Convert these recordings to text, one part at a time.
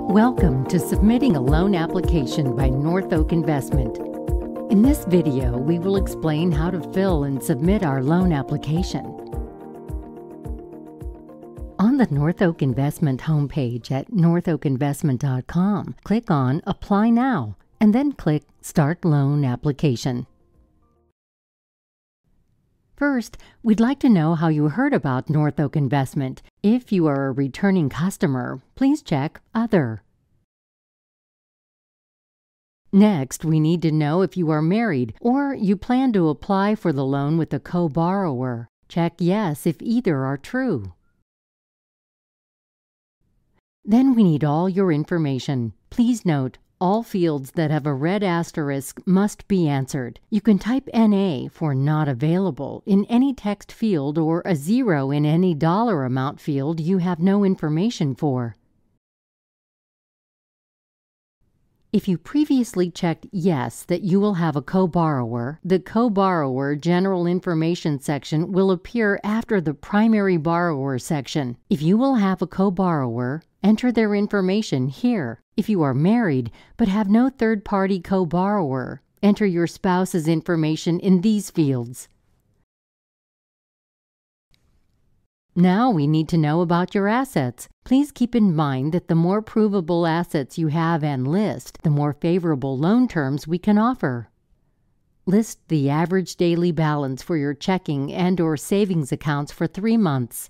Welcome to Submitting a Loan Application by North Oak Investment. In this video, we will explain how to fill and submit our loan application. On the North Oak Investment homepage at northoakinvestment.com, click on Apply Now and then click Start Loan Application. First, we'd like to know how you heard about North Oak Investment. If you are a returning customer, please check Other. Next, we need to know if you are married or you plan to apply for the loan with a co-borrower. Check Yes if either are true. Then we need all your information. Please note, all fields that have a red asterisk must be answered. You can type NA for not available in any text field or a 0 in any dollar amount field you have no information for. If you previously checked Yes that you will have a co-borrower, the co-borrower general information section will appear after the primary borrower section. If you will have a co-borrower, enter their information here. If you are married but have no third-party co-borrower, enter your spouse's information in these fields. Now we need to know about your assets. Please keep in mind that the more provable assets you have and list, the more favorable loan terms we can offer. List the average daily balance for your checking and/or savings accounts for 3 months.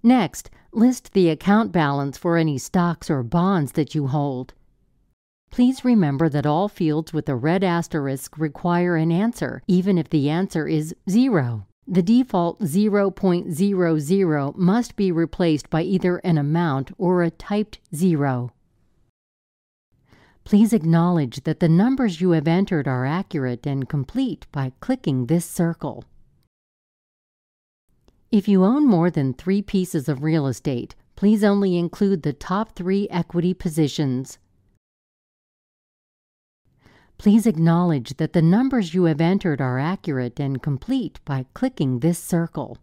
Next, list the account balance for any stocks or bonds that you hold. Please remember that all fields with a red asterisk require an answer, even if the answer is 0. The default 0.00 must be replaced by either an amount or a typed 0. Please acknowledge that the numbers you have entered are accurate and complete by clicking this circle. If you own more than 3 pieces of real estate, please only include the top 3 equity positions. Please acknowledge that the numbers you have entered are accurate and complete by clicking this circle.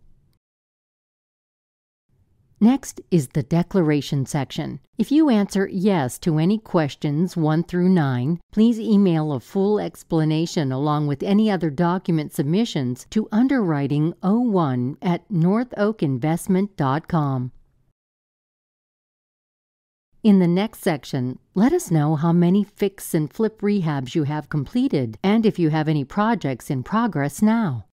Next is the declaration section. If you answer yes to any questions 1 through 9, please email a full explanation along with any other document submissions to underwriting01@northoakinvestment.com. In the next section, let us know how many fix and flip rehabs you have completed and if you have any projects in progress now.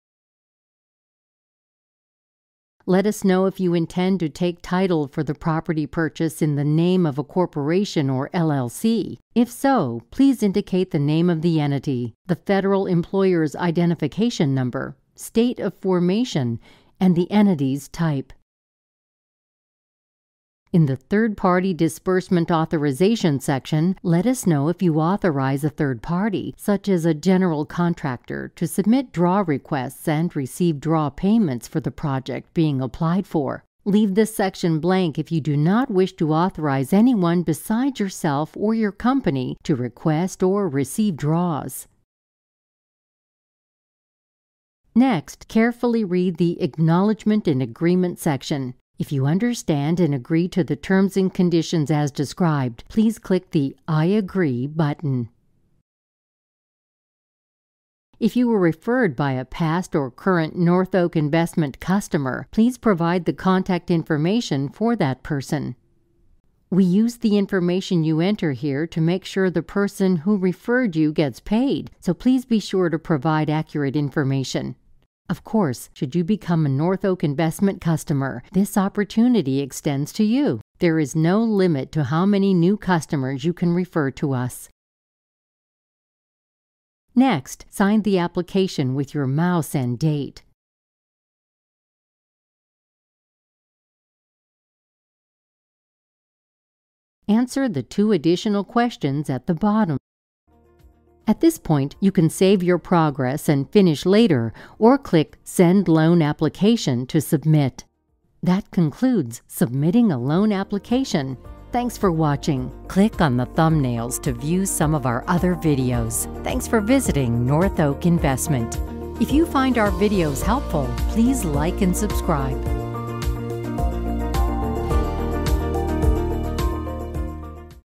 Let us know if you intend to take title for the property purchase in the name of a corporation or LLC. If so, please indicate the name of the entity, the federal employer's identification number, state of formation, and the entity's type. In the third-party disbursement authorization section, let us know if you authorize a third party, such as a general contractor, to submit draw requests and receive draw payments for the project being applied for. Leave this section blank if you do not wish to authorize anyone besides yourself or your company to request or receive draws. Next, carefully read the Acknowledgement and Agreement section. If you understand and agree to the terms and conditions as described, please click the I Agree button. If you were referred by a past or current North Oak Investment customer, please provide the contact information for that person. We use the information you enter here to make sure the person who referred you gets paid, so please be sure to provide accurate information. Of course, should you become a North Oak Investment customer, this opportunity extends to you. There is no limit to how many new customers you can refer to us. Next, sign the application with your mouse and date. Answer the 2 additional questions at the bottom. At this point, you can save your progress and finish later, or click Send Loan Application to submit. That concludes submitting a loan application. Thanks for watching. Click on the thumbnails to view some of our other videos. Thanks for visiting North Oak Investment. If you find our videos helpful, please like and subscribe.